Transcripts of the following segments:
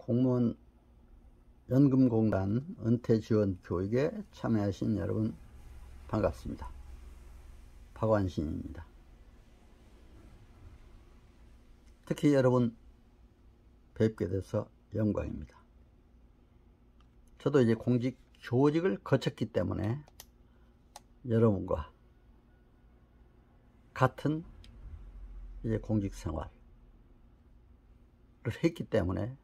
공무원 연금공단 은퇴지원 교육에 참여하신 여러분 반갑습니다. 박완신입니다. 특히 여러분 뵙게 돼서 영광입니다. 저도 이제 공직 조직을 거쳤기 때문에 여러분과 같은 이제 공직 생활을 했기 때문에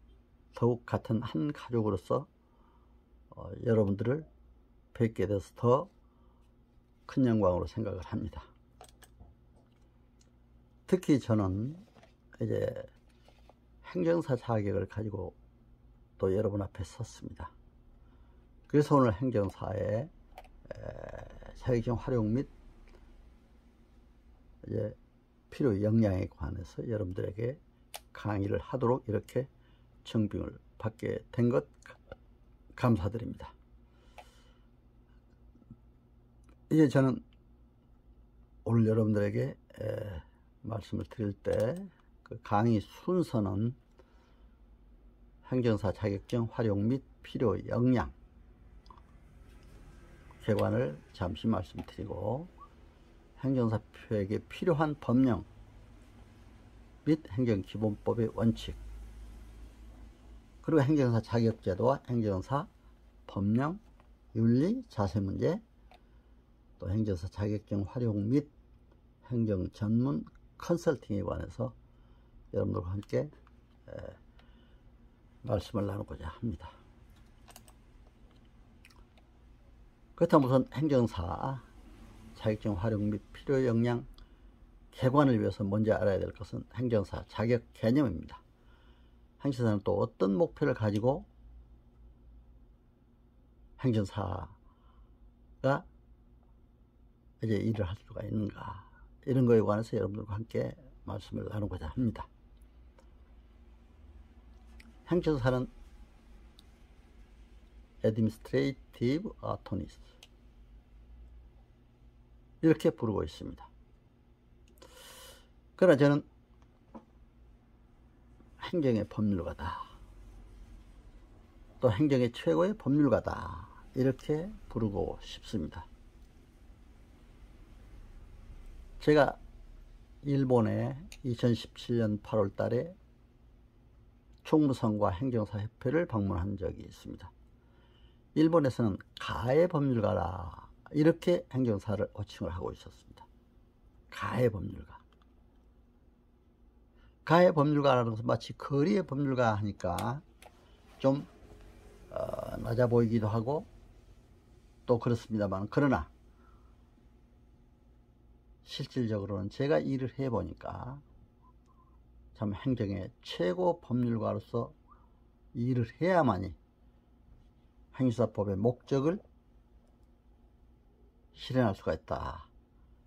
더욱 같은 한 가족으로서 여러분들을 뵙게 돼서 더 큰 영광으로 생각을 합니다. 특히 저는 이제 행정사 자격을 가지고 또 여러분 앞에 섰습니다. 그래서 오늘 행정사의 자격증 활용 및 이제 필요 역량에 관해서 여러분들에게 강의를 하도록 이렇게 청빙을 받게 된 것 감사드립니다. 이제 저는 오늘 여러분들에게 말씀을 드릴 때 그 강의 순서는 행정사 자격증 활용 및 필요 역량 개관을 잠시 말씀드리고, 행정사표에게 필요한 법령 및 행정기본법의 원칙, 그리고 행정사 자격제도와 행정사 법령, 윤리, 자세문제, 또 행정사 자격증 활용 및 행정 전문 컨설팅에 관해서 여러분들과 함께 말씀을 나누고자 합니다. 그렇다면 우선 행정사 자격증 활용 및 필요 역량 개관을 위해서 먼저 알아야 될 것은 행정사 자격 개념입니다. 행정사는 또 어떤 목표를 가지고 행정사가 이제 일을 할 수가 있는가, 이런 거에 관해서 여러분들과 함께 말씀을 나누고자 합니다. 행정사는 Administrative Attorneys 이렇게 부르고 있습니다. 그러나 저는 행정의 법률가다, 또 행정의 최고의 법률가다, 이렇게 부르고 싶습니다. 제가 일본에 2017년 8월 달에 총무성과 행정사협회를 방문한 적이 있습니다. 일본에서는 가해 법률가라, 이렇게 행정사를 호칭을 하고 있었습니다. 가해 법률가. 가해 법률가라는 것은 마치 거리의 법률가 하니까 좀 낮아 보이기도 하고 또 그렇습니다만, 그러나 실질적으로는 제가 일을 해보니까 참 행정의 최고 법률가로서 일을 해야만이 행정사법의 목적을 실현할 수가 있다,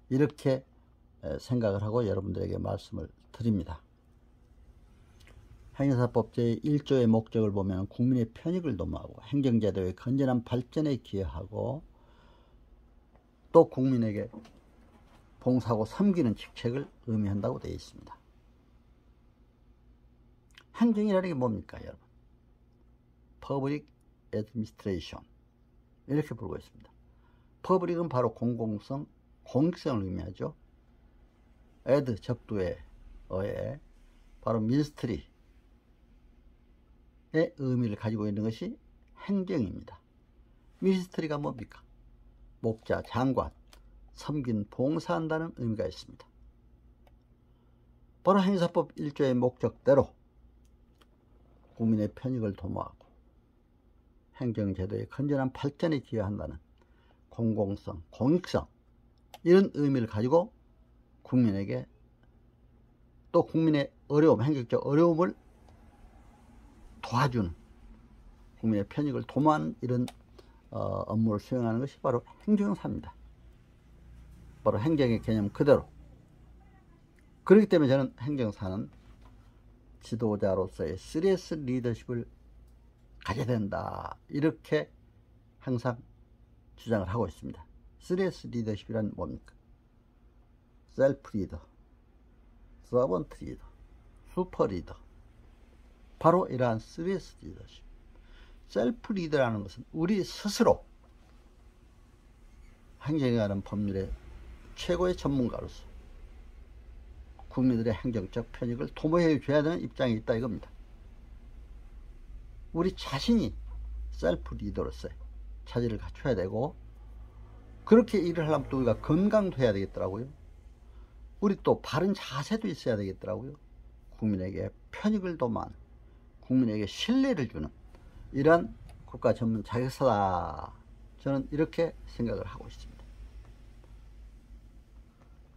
이렇게 생각을 하고 여러분들에게 말씀을 드립니다. 행정사법 제1조의 목적을 보면 국민의 편익을 도모하고 행정제도의 건전한 발전에 기여하고 또 국민에게 봉사하고 섬기는 직책을 의미한다고 되어 있습니다. 행정이라는 게 뭡니까, 여러분? Public Administration 이렇게 부르고 있습니다. Public은 바로 공공성, 공익성을 의미하죠. Ad, 적두에 어에 바로 Ministry의 의미를 가지고 있는 것이 행정입니다. Ministry가 뭡니까? 목자, 장관, 섬긴, 봉사한다는 의미가 있습니다. 바로 행정사법 1조의 목적대로 국민의 편익을 도모하고 행정제도의 건전한 발전에 기여한다는 공공성, 공익성, 이런 의미를 가지고 국민에게 또 국민의 어려움, 행정적 어려움을 도와주는, 국민의 편익을 도모하는 이런 업무를 수행하는 것이 바로 행정사입니다. 바로 행정의 개념 그대로. 그렇기 때문에 저는 행정사는 지도자로서의 시리어스 리더십을 가져야 된다, 이렇게 항상 주장을 하고 있습니다. 시리어스 리더십이란 뭡니까? 셀프 리더, 서번트 리더, 슈퍼 리더, 바로 이러한 3S 리더십. 셀프 리더라는 것은 우리 스스로 행정에 관한 법률의 최고의 전문가로서 국민들의 행정적 편익을 도모해 줘야 되는 입장에 있다 이겁니다. 우리 자신이 셀프 리더로서의 자질을 갖춰야 되고, 그렇게 일을 하려면 또 우리가 건강도 해야 되겠더라고요. 우리 또 바른 자세도 있어야 되겠더라고요. 국민에게 편익을 도모하는, 국민에게 신뢰를 주는 이러한 국가 전문 자격사다. 저는 이렇게 생각을 하고 있습니다.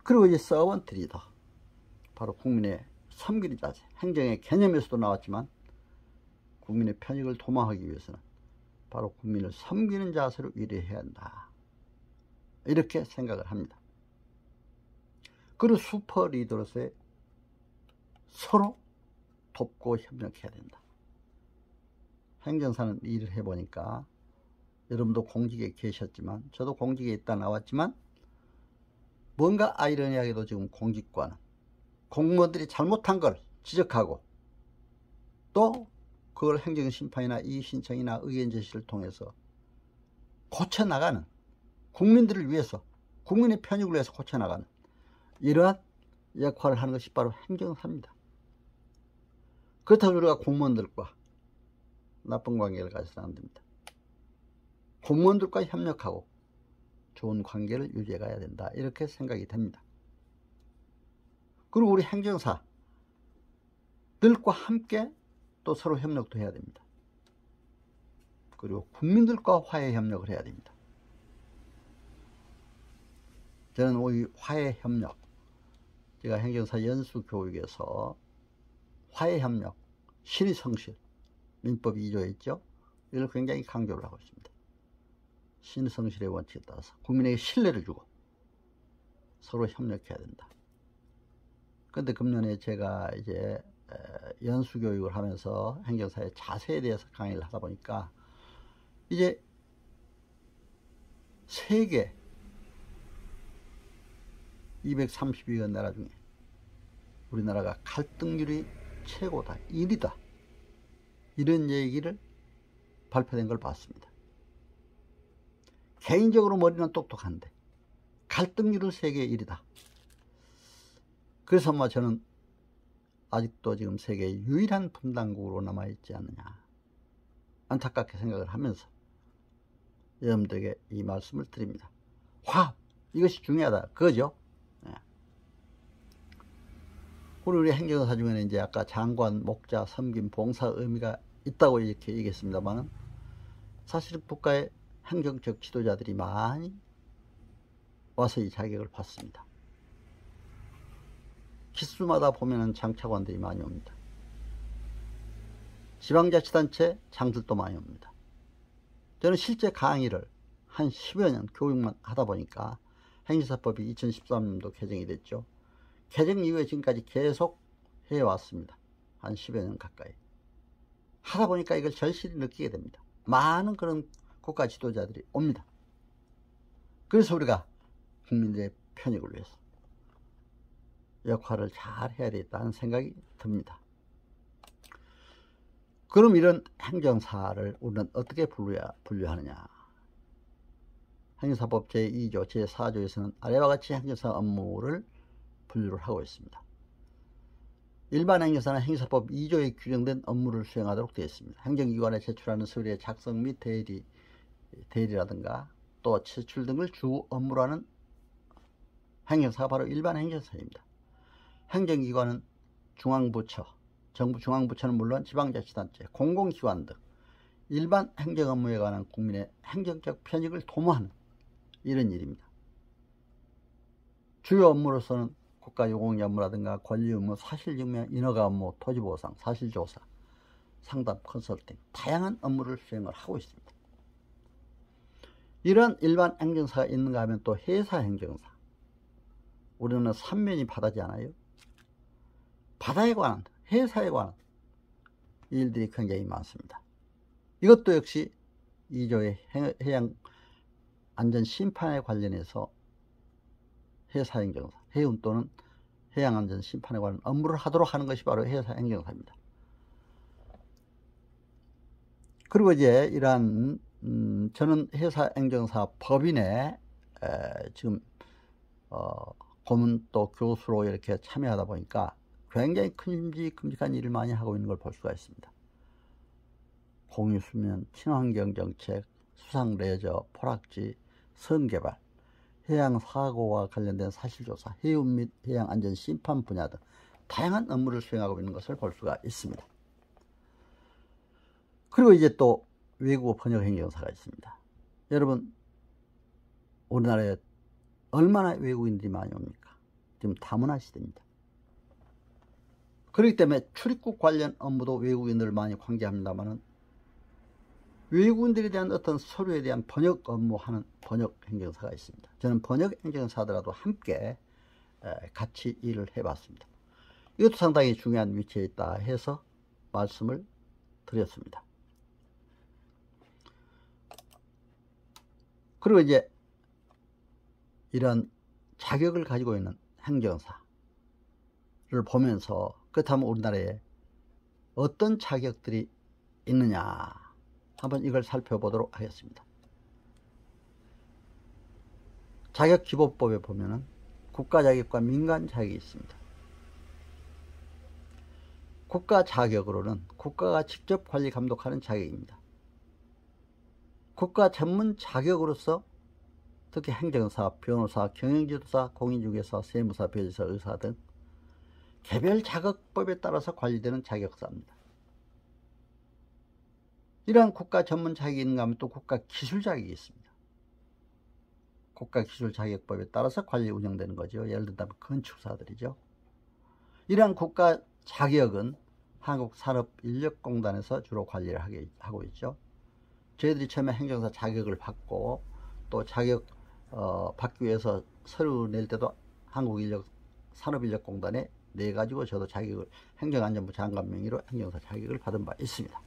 그리고 이제 서번트 리더, 바로 국민의 섬기는 자세, 행정의 개념에서도 나왔지만 국민의 편익을 도모하기 위해서는 바로 국민을 섬기는 자세로 일해야 한다. 이렇게 생각을 합니다. 그리고 슈퍼 리더로서의 서로 돕고 협력해야 된다. 행정사는 일을 해보니까, 여러분도 공직에 계셨지만 저도 공직에 있다 나왔지만, 뭔가 아이러니하게도 지금 공직과는 공무원들이 잘못한 걸 지적하고 또 그걸 행정심판이나 이의신청이나 의견 제시를 통해서 고쳐나가는, 국민들을 위해서, 국민의 편익을 위해서 고쳐나가는 이러한 역할을 하는 것이 바로 행정사입니다. 그렇다고 우리가 공무원들과 나쁜 관계를 가져서는 안 됩니다. 공무원들과 협력하고 좋은 관계를 유지해 가야 된다. 이렇게 생각이 됩니다. 그리고 우리 행정사들과 함께 또 서로 협력도 해야 됩니다. 그리고 국민들과 화해 협력을 해야 됩니다. 저는 이 화해 협력, 제가 행정사 연수 교육에서 화해 협력, 신의 성실, 민법 2조에 있죠. 이걸 굉장히 강조를 하고 있습니다. 신의 성실의 원칙에 따라서 국민에게 신뢰를 주고 서로 협력해야 된다. 그런데 금년에 제가 이제 연수 교육을 하면서 행정사의 자세에 대해서 강의를 하다 보니까, 이제 세계 232개 나라 중에 우리나라가 갈등률이 최고다, 1위다, 이런 얘기를 발표된 걸 봤습니다. 개인적으로 머리는 똑똑한데 갈등률은 세계 1위다. 그래서 뭐 저는 아직도 지금 세계의 유일한 분단국으로 남아있지 않느냐, 안타깝게 생각을 하면서 여러분들에게 이 말씀을 드립니다. 화합, 이것이 중요하다, 그거죠. 네. 그리고 우리 행정사 중에는 이제 아까 장관, 목자, 섬김, 봉사 의미가 있다고 이렇게 얘기했습니다만, 사실 국가의 행정적 지도자들이 많이 와서 이 자격을 받습니다. 기수마다 보면은 장차관들이 많이 옵니다. 지방자치단체 장들도 많이 옵니다. 저는 실제 강의를 한 10여 년 교육만 하다 보니까, 행정사법이 2013년도 개정이 됐죠. 개정 이후에 지금까지 계속 해왔습니다. 한 10여 년 가까이. 하다 보니까 이걸 절실히 느끼게 됩니다. 많은 그런 국가 지도자들이 옵니다. 그래서 우리가 국민들의 편익을 위해서 역할을 잘 해야 되겠다는 생각이 듭니다. 그럼 이런 행정사를 우리는 어떻게 분류하느냐. 행정사법 제2조, 제4조에서는 아래와 같이 행정사 업무를 분류를 하고 있습니다. 일반 행정사는 행정사법 2조에 규정된 업무를 수행하도록 되어 있습니다. 행정기관에 제출하는 서류의 작성 및 대리라든가 또 제출 등을 주 업무로 하는 행정사가 바로 일반 행정사입니다. 행정기관은 중앙부처, 정부 중앙부처는 물론 지방자치단체, 공공기관 등 일반 행정 업무에 관한 국민의 행정적 편익을 도모하는 이런 일입니다. 주요 업무로서는 국가요공 업무라든가 권리 업무, 사실증명, 인허가 업무, 토지보상, 사실조사, 상담, 컨설팅, 다양한 업무를 수행을 하고 있습니다. 이런 일반 행정사가 있는가 하면 또 회사 행정사, 우리는 3면이 바다지 않아요? 바다에 관한, 회사에 관한 일들이 굉장히 많습니다. 이것도 역시 2조의 해양안전심판에 관련해서 회사행정사, 해운 또는 해양안전심판에 관한 업무를 하도록 하는 것이 바로 회사행정사입니다. 그리고 이제 이러한 저는 회사 행정사 법인에 지금 고문 또 교수로 이렇게 참여하다 보니까 굉장히 큼직큼직한 일을 많이 하고 있는 걸 볼 수가 있습니다. 공유수면, 친환경정책, 수상레저, 포락지, 성개발, 해양사고와 관련된 사실조사, 해운 및 해양안전 심판 분야 등 다양한 업무를 수행하고 있는 것을 볼 수가 있습니다. 그리고 이제 또 외국어 번역 행정사가 있습니다. 여러분, 우리나라에 얼마나 외국인들이 많이 옵니까? 지금 다문화 시대입니다. 그렇기 때문에 출입국 관련 업무도 외국인들을 많이 관계합니다만은 외국인들에 대한 어떤 서류에 대한 번역 업무하는 번역 행정사가 있습니다. 저는 번역 행정사들하고도 함께 같이 일을 해봤습니다. 이것도 상당히 중요한 위치에 있다 해서 말씀을 드렸습니다. 그리고 이제 이런 자격을 가지고 있는 행정사를 보면서 그렇다면 우리나라에 어떤 자격들이 있느냐 한번 이걸 살펴보도록 하겠습니다. 자격기본법에 보면은 국가자격과 민간자격이 있습니다. 국가자격으로는 국가가 직접 관리 감독하는 자격입니다. 국가 전문 자격으로서 특히 행정사, 변호사, 경영지도사, 공인중개사, 세무사, 변호사, 의사 등 개별 자격법에 따라서 관리되는 자격사입니다. 이러한 국가 전문 자격이 있는가 하면 또 국가 기술 자격이 있습니다. 국가 기술 자격법에 따라서 관리 운영되는 거죠. 예를 들면 건축사들이죠. 이러한 국가 자격은 한국산업인력공단에서 주로 관리를 하고 있죠. 저희들이 처음에 행정사 자격을 받고 또 자격 받기 위해서 서류 낼 때도 한국산업인력공단에 내 가지고 저도 자격을 행정안전부 장관 명의로 행정사 자격을 받은 바 있습니다.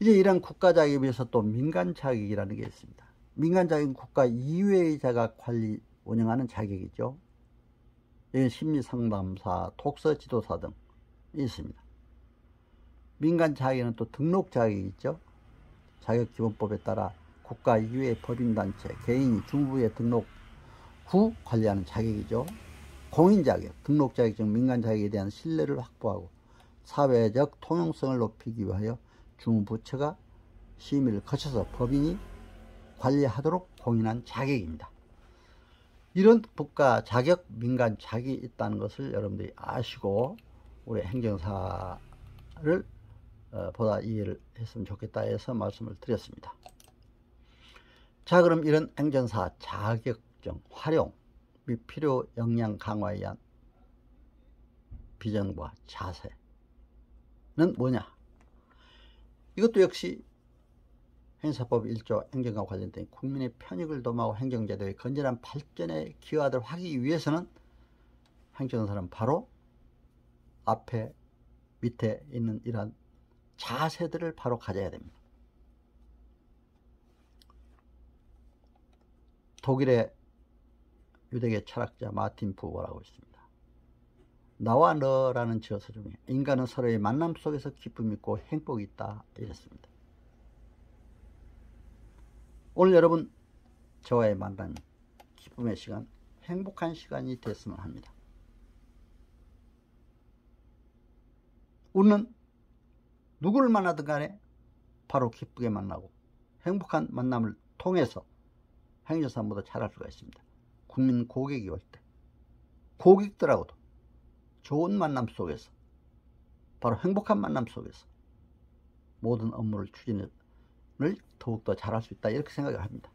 이제 이런 국가 자격에 비해서 또 민간 자격이라는 게 있습니다. 민간 자격은 국가 이외의 자가 관리 운영하는 자격이죠. 이건 심리상담사, 독서지도사 등이 있습니다. 민간 자격에는 또 등록 자격이 있죠. 자격기본법에 따라 국가 이외의 법인단체, 개인이 중부에 등록 후 관리하는 자격이죠. 공인자격, 등록 자격증, 민간 자격에 대한 신뢰를 확보하고 사회적 통용성을 높이기 위하여 중부처가 심의를 거쳐서 법인이 관리하도록 공인한 자격입니다. 이런 국가 자격, 민간 자격이 있다는 것을 여러분들이 아시고 우리 행정사를 보다 이해를 했으면 좋겠다 해서 말씀을 드렸습니다. 자, 그럼 이런 행정사 자격증 활용 및 필요 역량 강화에 의한 비전과 자세는 뭐냐? 이것도 역시 행사법 1조 행정과 관련된 국민의 편익을 도모하고 행정제도의 건전한 발전에 기여하도록 하기 위해서는 행정사는 바로 앞에 밑에 있는 이러한 자세들을 바로 가져야 됩니다. 독일의 유대계 철학자 마틴 부버라고 있습니다. 나와 너라는 저서 중에 인간은 서로의 만남 속에서 기쁨이 있고 행복이 있다 이랬습니다. 오늘 여러분 저와의 만남이 기쁨의 시간, 행복한 시간이 됐으면 합니다. 우리는 누구를 만나든 간에 바로 기쁘게 만나고 행복한 만남을 통해서 행정사 모두 잘할 수가 있습니다. 국민 고객이 올 때 고객들하고도 좋은 만남 속에서 바로 행복한 만남 속에서 모든 업무를 추진을 더욱더 잘할 수 있다 이렇게 생각을 합니다.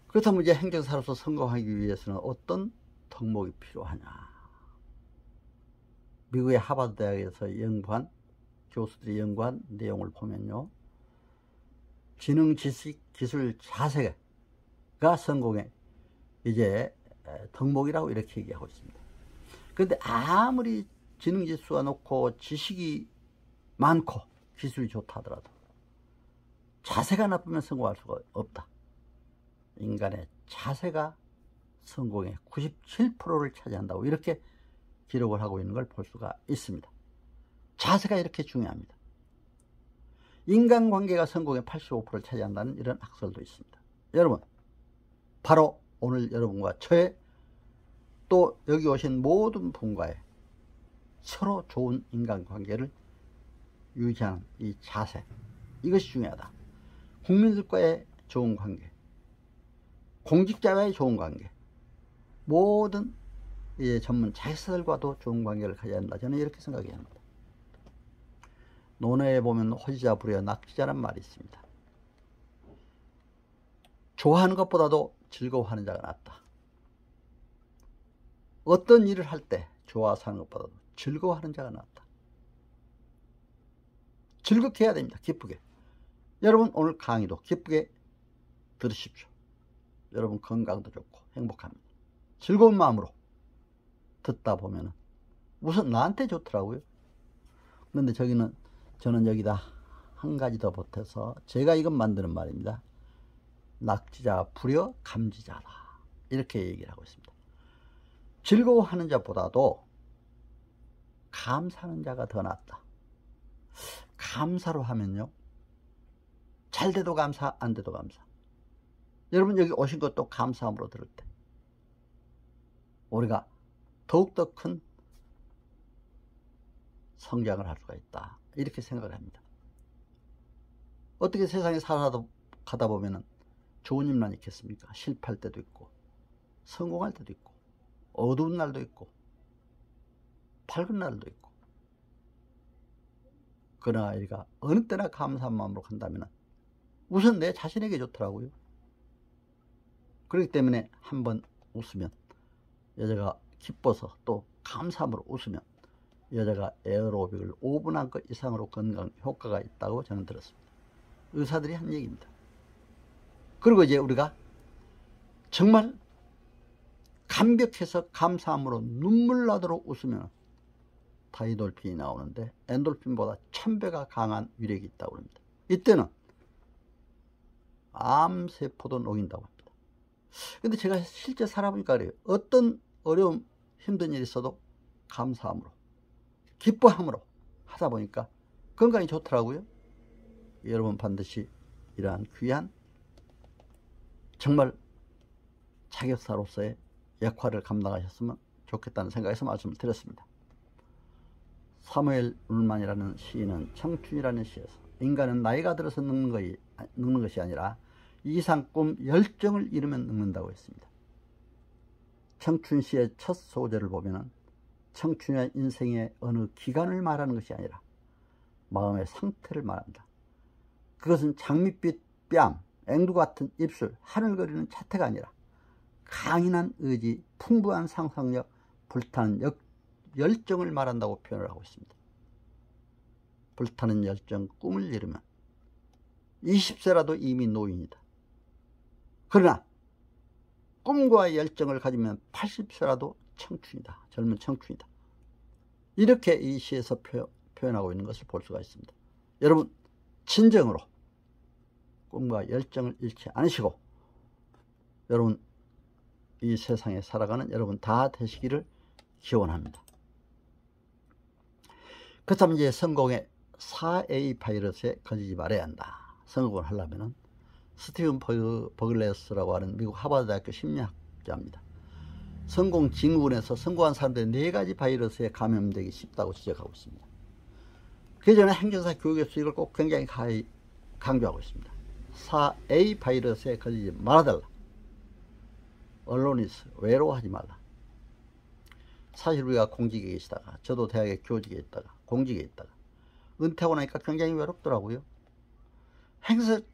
그렇다면 이제 행정사로서 성공하기 위해서는 어떤 덕목이 필요하냐? 미국의 하버드 대학에서 연구한 교수들이 연구한 내용을 보면요, 지능, 지식, 기술, 자세가 성공의 이제 덕목이라고 이렇게 얘기하고 있습니다. 그런데 아무리 지능 지수가 높고 지식이 많고 기술이 좋다 하더라도 자세가 나쁘면 성공할 수가 없다. 인간의 자세가 성공의 97%를 차지한다고 이렇게 기록을 하고 있는 걸 볼 수가 있습니다. 자세가 이렇게 중요합니다. 인간관계가 성공의 85%를 차지한다는 이런 학설도 있습니다. 여러분, 바로 오늘 여러분과 저의 또 여기 오신 모든 분과의 서로 좋은 인간관계를 유지하는 이 자세, 이것이 중요하다. 국민들과의 좋은 관계, 공직자와의 좋은 관계, 모든 전문 자격사들과도 좋은 관계를 가져야 한다. 저는 이렇게 생각이 합니다. 논어에 보면 호지자 불여 낙지자란 말이 있습니다. 좋아하는 것보다도 즐거워하는 자가 낫다. 어떤 일을 할 때 좋아서 하는 것보다도 즐거워하는 자가 낫다. 즐겁게 해야 됩니다. 기쁘게. 여러분 오늘 강의도 기쁘게 들으십시오. 여러분 건강도 좋고 행복합니다. 즐거운 마음으로 듣다 보면은 우선 나한테 좋더라고요. 그런데 저는 여기다 한 가지 더 보태서 제가 이것 만드는 말입니다. 낙지자 불여 감지자다. 이렇게 얘기를 하고 있습니다. 즐거워하는 자보다도 감사하는 자가 더 낫다. 감사로 하면요, 잘 돼도 감사, 안 돼도 감사. 여러분 여기 오신 것도 감사함으로 들을 때 우리가 더욱더 큰 성장을 할 수가 있다. 이렇게 생각을 합니다. 어떻게 세상에 살아가다 보면 좋은 일만 있겠습니까? 실패할 때도 있고 성공할 때도 있고 어두운 날도 있고 밝은 날도 있고. 그러나 우리가 어느 때나 감사한 마음으로 간다면 우선 내 자신에게 좋더라고요. 그렇기 때문에 한번 웃으면 여자가 기뻐서 또 감사함으로 웃으면 여자가 에어로빅을 5분 한 것 이상으로 건강 효과가 있다고 저는 들었습니다. 의사들이 한 얘기입니다. 그리고 이제 우리가 정말 감격해서 감사함으로 눈물 나도록 웃으면 다이돌핀이 나오는데 엔돌핀보다 1000배가 강한 위력이 있다고 합니다. 이때는 암세포도 녹인다고 합니다. 근데 제가 실제 살아보니까 그래요. 어떤 어려움, 힘든 일이 있어도 감사함으로, 기뻐함으로 하다 보니까 건강이 좋더라고요. 여러분 반드시 이러한 귀한 정말 자격사로서의 역할을 감당하셨으면 좋겠다는 생각에서 말씀을 드렸습니다. 사무엘 울만이라는 시인은 청춘이라는 시에서 인간은 나이가 들어서 늙는 것이 아니라 이상 꿈 열정을 잃으면 늙는다고 했습니다. 청춘 시의 첫 소절을 보면 청춘의 인생의 어느 기간을 말하는 것이 아니라 마음의 상태를 말한다. 그것은 장밋빛 뺨, 앵두 같은 입술, 하늘거리는 자태가 아니라 강인한 의지, 풍부한 상상력, 불타는 열정을 말한다고 표현을 하고 있습니다. 불타는 열정, 꿈을 이루면 20세라도 이미 노인이다. 그러나 꿈과 열정을 가지면 80세라도 청춘이다. 젊은 청춘이다. 이렇게 이 시에서 표현하고 있는 것을 볼 수가 있습니다. 여러분 진정으로 꿈과 열정을 잃지 않으시고 여러분 이 세상에 살아가는 여러분 다 되시기를 기원합니다. 그렇다면 이제 성공의 4A 바이러스에 걸리지 말아야 한다. 성공을 하려면 스티븐 버글레스라고 하는 미국 하버드대학교 심리학자입니다. 성공 증후군에서 성공한 사람들이 4가지 바이러스에 감염되기 쉽다고 지적하고 있습니다. 그 전에 행정사 교육에서 이걸 꼭 굉장히 강조하고 있습니다. 4A 바이러스에 걸리지 말아달라. 언론이스, 외로워하지 말라. 사실 우리가 공직에 계시다가 저도 대학에 교직에 있다가 공직에 있다가 은퇴하고 나니까 굉장히 외롭더라고요.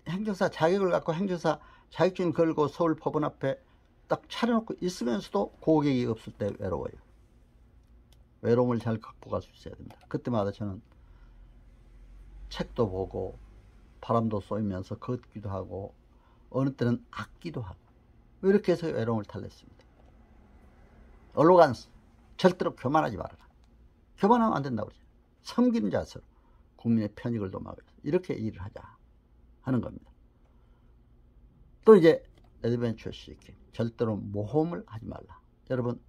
행정사 자격을 갖고 행정사 자격증을 걸고 서울 법원 앞에 딱 차려놓고 있으면서도 고객이 없을 때 외로워요. 외로움을 잘 극복할 수 있어야 됩니다. 그때마다 저는 책도 보고 바람도 쏘면서 걷기도 하고 어느 때는 악기도 하고 이렇게 해서 외로움을 탈냈습니다. 언로간스 절대로 교만하지 말아라. 교만하면 안 된다고 그러죠. 섬기는 자세로 국민의 편익을 도모하기 위해서 이렇게 일을 하자 하는 겁니다. 또 이제 애드벤처 시킹 절대로 모험을 하지 말라. 여러분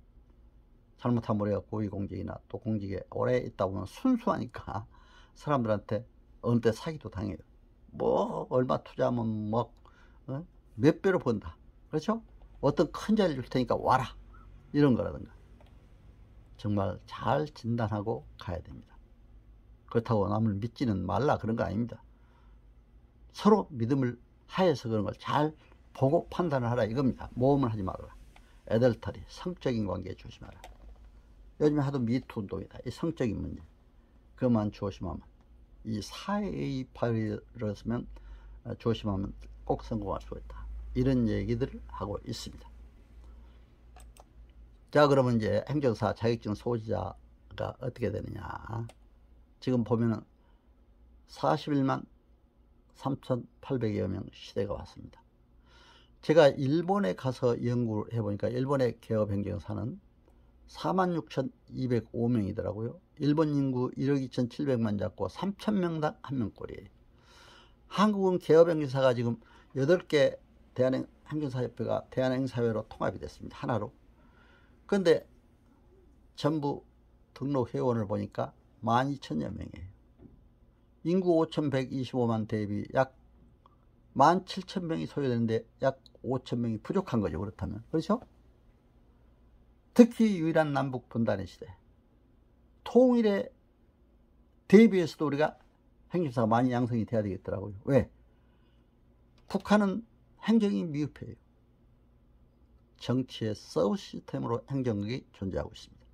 잘못하면 우리가 고위공직이나 또 공직에 오래 있다 보면 순수하니까 사람들한테 어느 때 사기도 당해요. 뭐 얼마 투자하면 뭐 몇 배로 번다, 그렇죠? 어떤 큰 자리를 줄 테니까 와라, 이런 거라든가. 정말 잘 진단하고 가야 됩니다. 그렇다고 남을 믿지는 말라, 그런 거 아닙니다. 서로 믿음을 하에서 그런 걸 잘 보고 판단을 하라, 이겁니다. 모험을 하지 말아라. 애들탈이, 성적인 관계에 조심하라. 요즘에 하도 미투 운동이다. 이 성적인 문제, 그것만 조심하면, 이 사회의 바이러스면 조심하면 꼭 성공할 수 있다, 이런 얘기들을 하고 있습니다. 자, 그러면 이제 행정사 자격증 소지자가 어떻게 되느냐. 지금 보면은 41만 3,800여 명 시대가 왔습니다. 제가 일본에 가서 연구를 해보니까 일본의 개업행정사는 46,205명이더라고요. 일본 인구 1억 2,700만 잡고 3,000명당 1명꼴이에요. 한국은 개업행정사가 지금 8개 대한행정사협회가 대한행사회로 통합이 됐습니다. 하나로. 그런데 전부 등록 회원을 보니까 12,000여 명이에요. 인구 5,125만 대비 약 17,000명이 소요되는데 약 5,000명이 부족한 거죠. 그렇다면. 그렇죠? 특히 유일한 남북 분단의 시대, 통일에 대비해서도 우리가 행정사가 많이 양성이 돼야 되겠더라고요. 왜? 북한은 행정이 미흡해요. 정치의 서브 시스템으로 행정국이 존재하고 있습니다.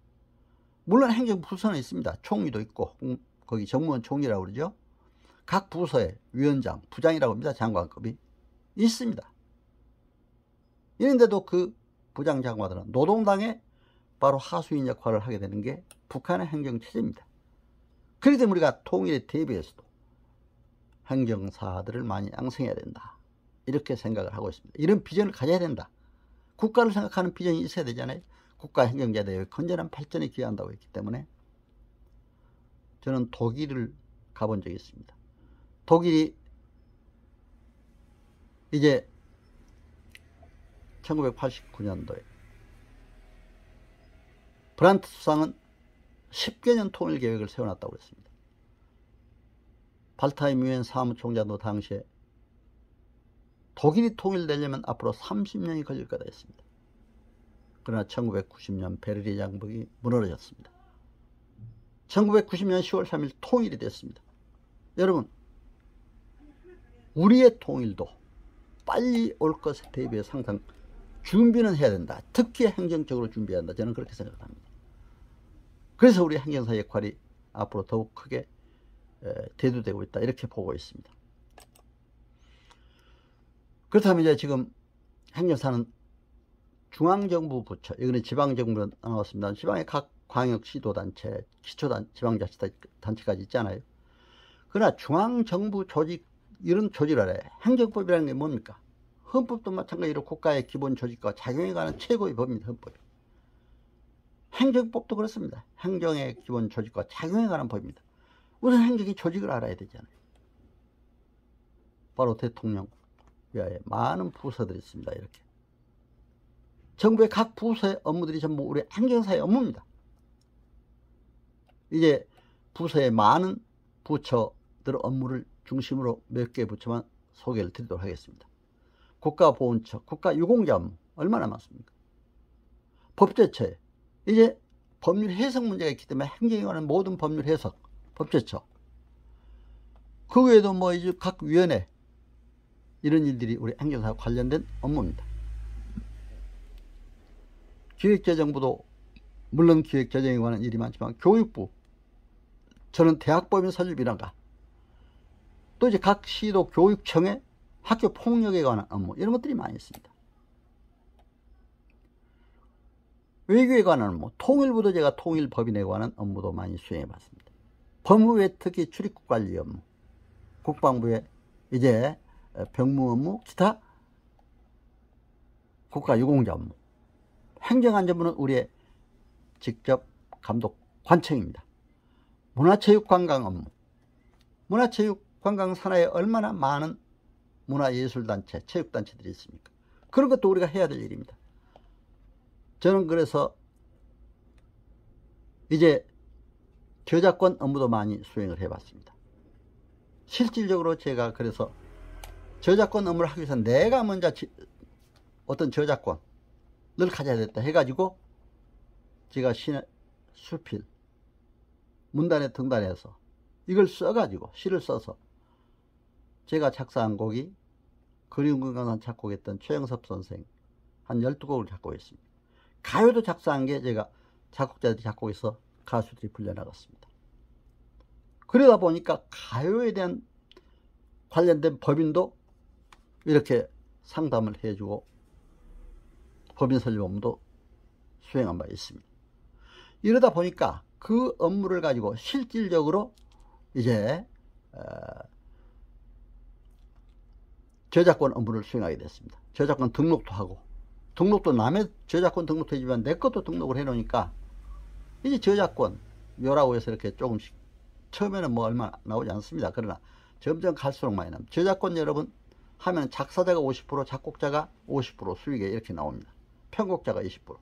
물론 행정부서는 있습니다. 총리도 있고, 거기 정무원 총리라고 그러죠. 각 부서에 위원장, 부장이라고 합니다. 장관급이 있습니다. 이런데도 그 부장 장관들은 노동당의 바로 하수인 역할을 하게 되는 게 북한의 행정체제입니다. 그렇기 때문에 우리가 통일에 대비해서도 행정사들을 많이 양성해야 된다, 이렇게 생각을 하고 있습니다. 이런 비전을 가져야 된다. 국가를 생각하는 비전이 있어야 되잖아요. 국가 행정제도의 건전한 발전에 기여한다고 했기 때문에. 저는 독일을 가본 적이 있습니다. 독일이 이제 1989년도에 브란트 수상은 10개년 통일 계획을 세워놨다고 그랬습니다. 발타임 유엔 사무총장도 당시에 독일이 통일되려면 앞으로 30년이 걸릴 거다 했습니다. 그러나 1990년 베를린 장벽이 무너졌습니다. 1990년 10월 3일 통일이 됐습니다. 여러분, 우리의 통일도 빨리 올 것에 대비해서 항상 준비는 해야 된다. 특히 행정적으로 준비해야 한다. 저는 그렇게 생각합니다. 그래서 우리 행정사 역할이 앞으로 더욱 크게 대두되고 있다, 이렇게 보고 있습니다. 그렇다면 이제 지금 행정사는 중앙정부 부처, 이거는 지방정부는 나왔습니다. 지방의 각 광역 시도단체, 지방자치단체까지 있잖아요. 그러나 중앙정부 조직, 이런 조직을 알아요. 행정법이라는 게 뭡니까? 헌법도 마찬가지로 국가의 기본 조직과 작용에 관한 최고의 법입니다. 헌법이. 행정법도 그렇습니다. 행정의 기본 조직과 작용에 관한 법입니다. 우선 행정의 조직을 알아야 되잖아요. 바로 대통령 외에 많은 부서들이 있습니다. 이렇게 정부의 각 부서의 업무들이 전부 우리 행정사의 업무입니다. 이제 부서의 많은 부처들 업무를 중심으로 몇 개의 부처만 소개를 드리도록 하겠습니다. 국가보훈처, 국가유공자 업무 얼마나 많습니까? 법제처에 이제 법률 해석 문제가 있기 때문에 행정에 관한 모든 법률 해석, 법제처. 그 외에도 뭐 이제 각 위원회, 이런 일들이 우리 행정사와 관련된 업무입니다. 기획재정부도 물론 기획재정에 관한 일이 많지만 교육부, 저는 대학법인 설립이란가, 또 이제 각 시도 교육청의 학교 폭력에 관한 업무, 이런 것들이 많이 있습니다. 외교에 관한 업무, 통일부도 제가 통일법인에 관한 업무도 많이 수행해 봤습니다. 법무부의 특히 출입국 관리 업무, 국방부의 이제 병무 업무, 기타 국가유공자 업무, 행정안전부는 우리의 직접 감독 관청입니다. 문화체육관광 업무, 문화체육관광 산하에 얼마나 많은 문화예술단체, 체육단체들이 있습니까? 그런 것도 우리가 해야 될 일입니다. 저는 그래서 이제 저작권 업무도 많이 수행을 해봤습니다. 실질적으로 제가 그래서 저작권 업무를 하기 위해서 내가 먼저 어떤 저작권을 가져야 됐다 해가지고 제가 수필 문단에 등단해서 이걸 써가지고 시를 써서 제가 작사한 곡이 그리운 건강한 작곡했던 최영섭 선생 한 12곡을 작곡했습니다. 가요도 작사한 게 제가 작곡자들이 작곡해서 가수들이 불려나갔습니다. 그러다 보니까 가요에 대한 관련된 법인도 이렇게 상담을 해주고 법인 설립 업무도 수행한 바 있습니다. 이러다 보니까 그 업무를 가지고 실질적으로 이제 저작권 업무를 수행하게 됐습니다. 저작권 등록도 하고, 등록도 남의 저작권 등록도 해주지만 내 것도 등록을 해놓으니까 이제 저작권 묘라고 해서 이렇게 조금씩 처음에는 뭐 얼마 나오지 않습니다. 그러나 점점 갈수록 많이 납니다. 저작권 여러분 하면 작사자가 50%, 작곡자가 50% 수익에 이렇게 나옵니다. 편곡자가 20%.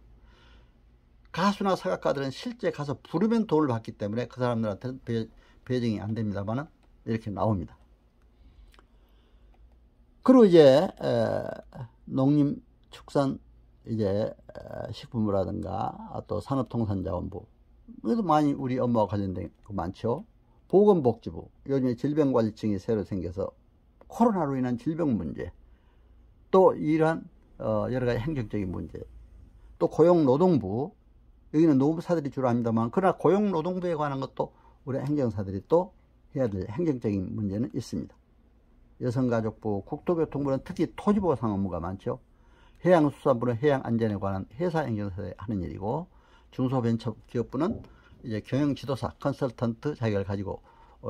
가수나 사각가들은 실제 가서 부르면 돈을 받기 때문에 그 사람들한테는 배정이 안 됩니다만은 이렇게 나옵니다. 그리고 이제 농림축산 이제 식품부라든가 또 산업통상자원부 그래도 많이 우리 업무와 관련된 거 많죠. 보건복지부 요즘에 질병관리청이 새로 생겨서 코로나로 인한 질병 문제 또 이러한 여러 가지 행정적인 문제 또 고용노동부 여기는 노무사들이 주로 합니다만 그러나 고용노동부에 관한 것도 우리 행정사들이 또 해야 될 행정적인 문제는 있습니다. 여성가족부, 국토교통부는 특히 토지보상 업무가 많죠. 해양수산부는 해양안전에 관한 회사 행정사들이 하는 일이고 중소벤처기업부는 이제 경영지도사, 컨설턴트 자격을 가지고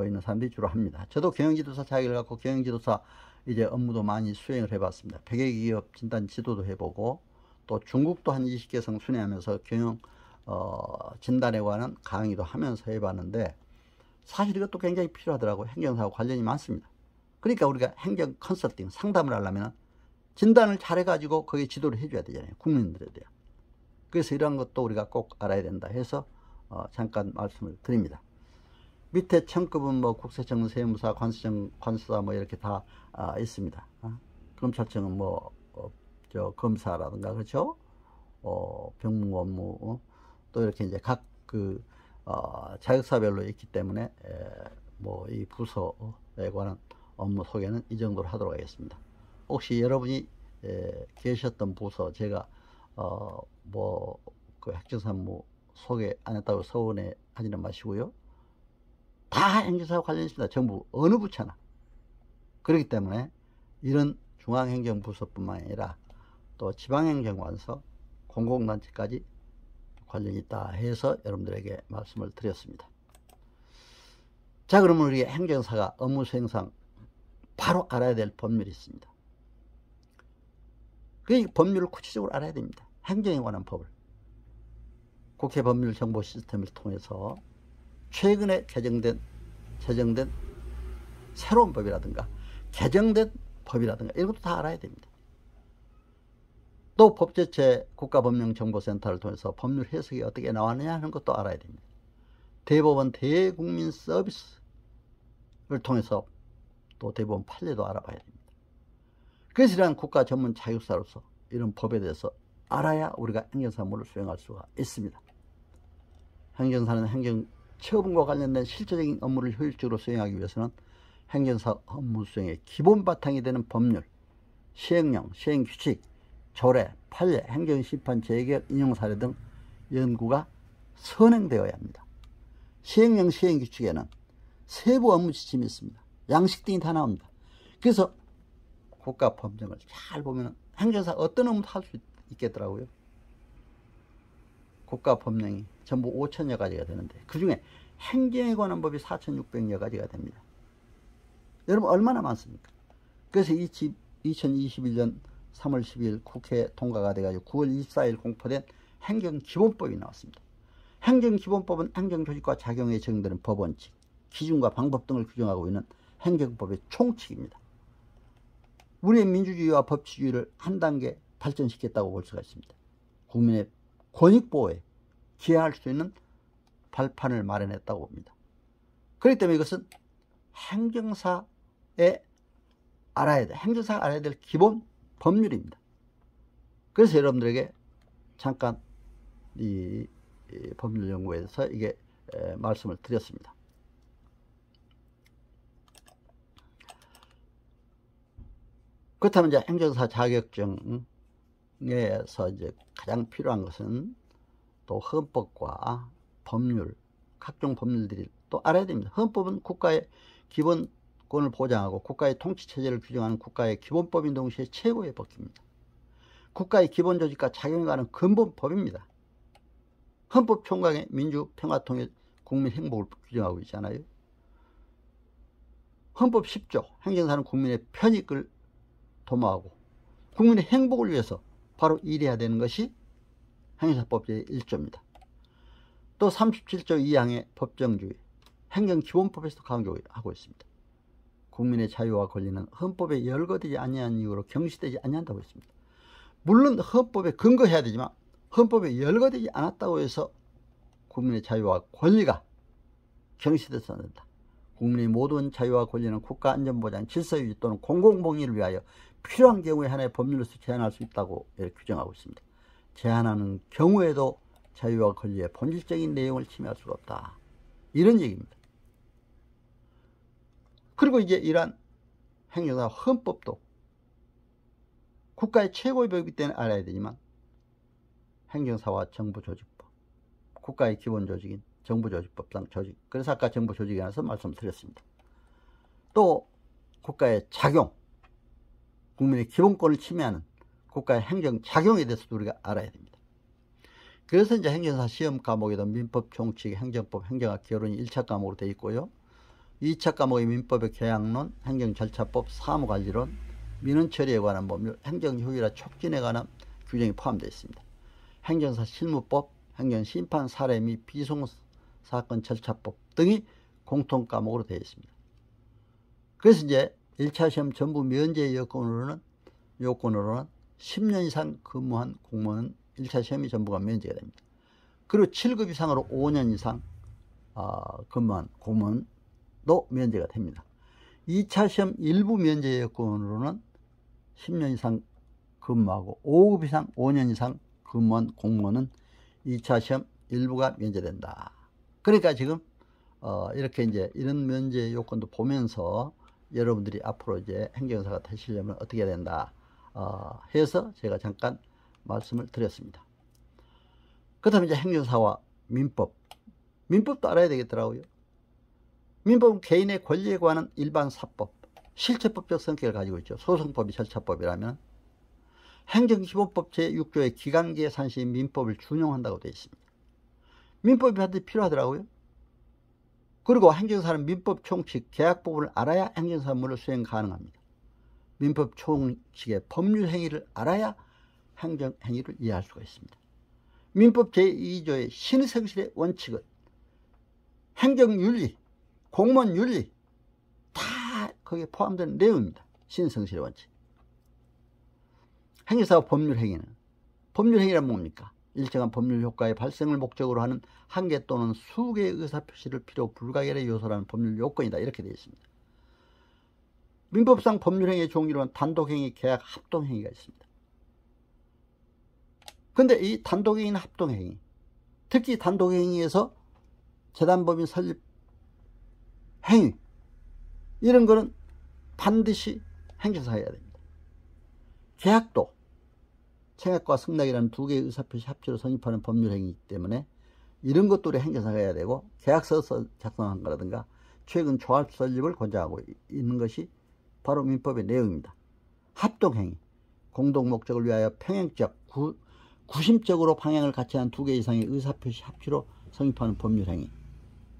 있는 사람들이 주로 합니다. 저도 경영지도사 자격을 갖고 경영지도사 이제 업무도 많이 수행을 해봤습니다. 100여 기업 진단 지도도 해보고 또 중국도 한 20개성 순회하면서 경영 진단에 관한 강의도 하면서 해봤는데 사실 이것도 굉장히 필요하더라고요. 행정사하고 관련이 많습니다. 그러니까 우리가 행정 컨설팅 상담을 하려면 진단을 잘해가지고 거기에 지도를 해줘야 되잖아요. 국민들에 대한. 그래서 이런 것도 우리가 꼭 알아야 된다 해서 잠깐 말씀을 드립니다. 밑에 청급은 뭐 국세청, 세무사, 관세청, 관수사 뭐 이렇게 다 있습니다. 검찰청은 뭐 검사라든가 그렇죠? 병무 업무 또 이렇게 이제 각 그 자격사별로 있기 때문에 뭐 이 부서에 관한 업무 소개는 이 정도로 하도록 하겠습니다. 혹시 여러분이 계셨던 부서 제가 뭐 그 행정사무 소개 안 했다고 서운해 하지는 마시고요. 다 행정사와 관련이 있습니다. 전부 어느 부처나. 그렇기 때문에 이런 중앙행정부서뿐만 아니라 또 지방행정관서, 공공단체까지 관련이 있다 해서 여러분들에게 말씀을 드렸습니다. 자, 그러면 우리 행정사가 업무 수행상 바로 알아야 될 법률이 있습니다. 그 법률을 구체적으로 알아야 됩니다. 행정에 관한 법을. 국회 법률 정보 시스템을 통해서 최근에 제정된 새로운 법이라든가 개정된 법이라든가 이런 것도 다 알아야 됩니다. 또 법제처 국가법령정보센터를 통해서 법률 해석이 어떻게 나왔느냐 하는 것도 알아야 됩니다. 대법원 대국민 서비스를 통해서 또 대법원 판례도 알아봐야 됩니다. 그래서 이러한 국가 전문 자격사로서 이런 법에 대해서 알아야 우리가 행정사 업무를 수행할 수가 있습니다. 행정사는 행정처분과 관련된 실질적인 업무를 효율적으로 수행하기 위해서는 행정사 업무 수행의 기본 바탕이 되는 법률, 시행령, 시행규칙, 조례, 판례, 행정심판, 재결, 인용사례 등 연구가 선행되어야 합니다. 시행령, 시행규칙에는 세부 업무 지침이 있습니다. 양식 등이 다 나옵니다. 그래서 국가법령을 잘 보면 행정사 어떤 업무도 할 수 있겠더라고요. 국가법령이 전부 5천여 가지가 되는데 그 중에 행정에 관한 법이 4,600여 가지가 됩니다. 여러분 얼마나 많습니까? 그래서 2021년 3월 12일 국회 통과가 돼가지고 9월 24일 공포된 행정기본법이 나왔습니다. 행정기본법은 행정조직과 작용에 적용되는 법원칙, 기준과 방법 등을 규정하고 있는 행정법의 총칙입니다. 우리의 민주주의와 법치주의를 한 단계 발전시켰다고 볼 수가 있습니다. 국민의 권익보호에 기여할 수 있는 발판을 마련했다고 봅니다. 그렇기 때문에 이것은 행정사가 알아야 될 기본 법률입니다. 그래서 여러분들에게 잠깐 이 법률 연구에 대해서 이게 말씀을 드렸습니다. 그렇다면 이제 행정사 자격증에서 이제 가장 필요한 것은 또 헌법과 법률, 각종 법률들이 또 알아야 됩니다. 헌법은 국가의 기본권을 보장하고 국가의 통치체제를 규정하는 국가의 기본법인 동시에 최고의 법규입니다. 국가의 기본 조직과 작용에 관한 근본법입니다. 헌법 총괄의 민주, 평화, 통일, 국민 행복을 규정하고 있잖아요. 헌법 10조, 행정사는 국민의 편익을 도모하고 국민의 행복을 위해서 바로 일해야 되는 것이 행정사법 제1조입니다. 또 37조 2항의 법정주의, 행정기본법에서도 강조하고 있습니다. 국민의 자유와 권리는 헌법에 열거되지 아니한 이유로 경시되지 아니한다고 했습니다. 물론 헌법에 근거해야 되지만 헌법에 열거되지 않았다고 해서 국민의 자유와 권리가 경시돼서는 안 된다. 국민의 모든 자유와 권리는 국가 안전보장, 질서유지 또는 공공복리를 위하여 필요한 경우에 하나의 법률로서 제한할 수 있다고 이렇게 규정하고 있습니다. 제한하는 경우에도 자유와 권리의 본질적인 내용을 침해할 수가 없다. 이런 얘기입니다. 그리고 이제 이러한 행정사 헌법도 국가의 최고의 법이기 때문에 알아야 되지만 행정사와 정부조직법, 국가의 기본조직인 정부조직법상 조직, 그래서 아까 정부조직에 관해서 말씀드렸습니다. 또 국가의 작용, 국민의 기본권을 침해하는 국가의 행정작용에 대해서도 우리가 알아야 됩니다. 그래서 이제 행정사 시험 과목에도 민법, 총칙, 행정법, 행정학 개론이 1차 과목으로 되어 있고요. 2차 과목의 민법의 개항론, 행정절차법, 사무관리론, 민원처리에 관한 법률, 행정효율화 촉진에 관한 규정이 포함되어 있습니다. 행정사 실무법, 행정심판 사례 및 비송사건 절차법 등이 공통 과목으로 되어 있습니다. 그래서 이제 1차 시험 전부 면제 요건으로는 10년 이상 근무한 공무원은 1차 시험이 전부가 면제가 됩니다. 그리고 7급 이상으로 5년 이상 근무한 공무원도 면제가 됩니다. 2차 시험 일부 면제 요건으로는 10년 이상 근무하고 5급 이상 5년 이상 근무한 공무원은 2차 시험 일부가 면제된다. 그러니까 지금 이렇게 이제 이런 면제 요건도 보면서 여러분들이 앞으로 이제 행정사가 되시려면 어떻게 해야 된다 해서 제가 잠깐 말씀을 드렸습니다. 그 다음에 이제 행정사와 민법도 알아야 되겠더라고요. 민법은 개인의 권리에 관한 일반 사법, 실체법적 성격을 가지고 있죠. 소송법이 절차법이라면 행정기본법 제6조의 기간계산시인 민법을 준용한다고 되어 있습니다. 민법이 반드시 필요하더라고요. 그리고 행정사는 민법 총칙, 계약 부분을 알아야 행정사 업무를 수행 가능합니다. 민법 총칙의 법률 행위를 알아야 행정 행위를 이해할 수가 있습니다. 민법 제2조의 신의성실의 원칙은 행정윤리, 공무원윤리 다 거기에 포함된 내용입니다. 신의성실의 원칙. 행정사와 법률행위란 뭡니까? 일정한 법률 효과의 발생을 목적으로 하는 한 개 또는 수개의 의사표시를 필요 불가결의 요소라는 법률 요건이다. 이렇게 되어 있습니다. 민법상 법률행위의 종류로는 단독행위, 계약, 합동행위가 있습니다. 근데 이 단독행위나 합동행위, 특히 단독행위에서 재단법인 설립 행위, 이런 거는 반드시 행정사가 해야 됩니다. 계약도 청약과 승낙이라는 두 개의 의사표시 합치로 성립하는 법률행위이기 때문에 이런 것도 우리 행정사가 해야 되고, 계약서 작성한 거라든가 최근 조합 설립을 권장하고 있는 것이 바로 민법의 내용입니다. 합동행위, 공동목적을 위하여 평행적, 구심적으로 방향을 같이 한 두 개 이상의 의사표시 합치로 성립하는 법률행위,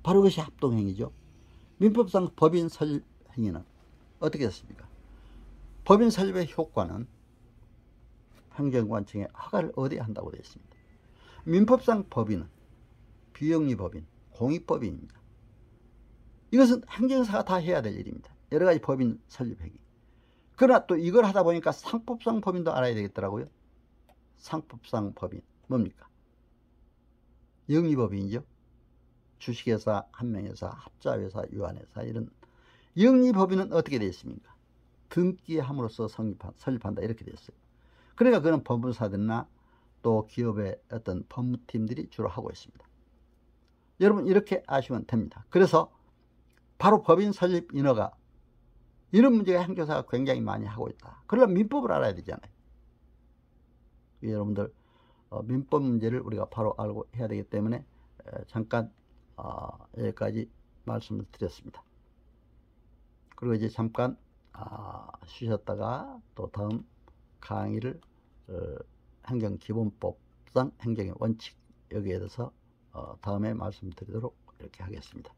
바로 그것이 합동행위죠. 민법상 법인 설립 행위는 어떻게 됐습니까? 법인 설립의 효과는 행정관청에 허가를 얻어야 한다고 되어 있습니다. 민법상 법인은 비영리법인, 공익법인입니다. 이것은 행정사가 다 해야 될 일입니다. 여러 가지 법인 설립 행위. 그러나 또 이걸 하다 보니까 상법상 법인도 알아야 되겠더라고요. 상법상 법인 뭡니까? 영리법인이죠. 주식회사, 한명회사, 합자회사, 유한회사 이런 영리법인은 어떻게 되어 있습니까? 등기에 함으로써 설립한다 이렇게 되어 있어요. 그러니까 그런 법무사들이나 또 기업의 어떤 법무팀들이 주로 하고 있습니다. 여러분 이렇게 아시면 됩니다. 그래서 바로 법인 설립 인허가 이런 문제가 행정사가 굉장히 많이 하고 있다. 그러나 민법을 알아야 되잖아요. 여러분들 민법 문제를 우리가 바로 알고 해야 되기 때문에 잠깐 여기까지 말씀을 드렸습니다. 그리고 이제 잠깐 쉬셨다가 또 다음 강의를 행정기본법상 행정의 원칙 여기에 대해서 다음에 말씀드리도록 이렇게 하겠습니다.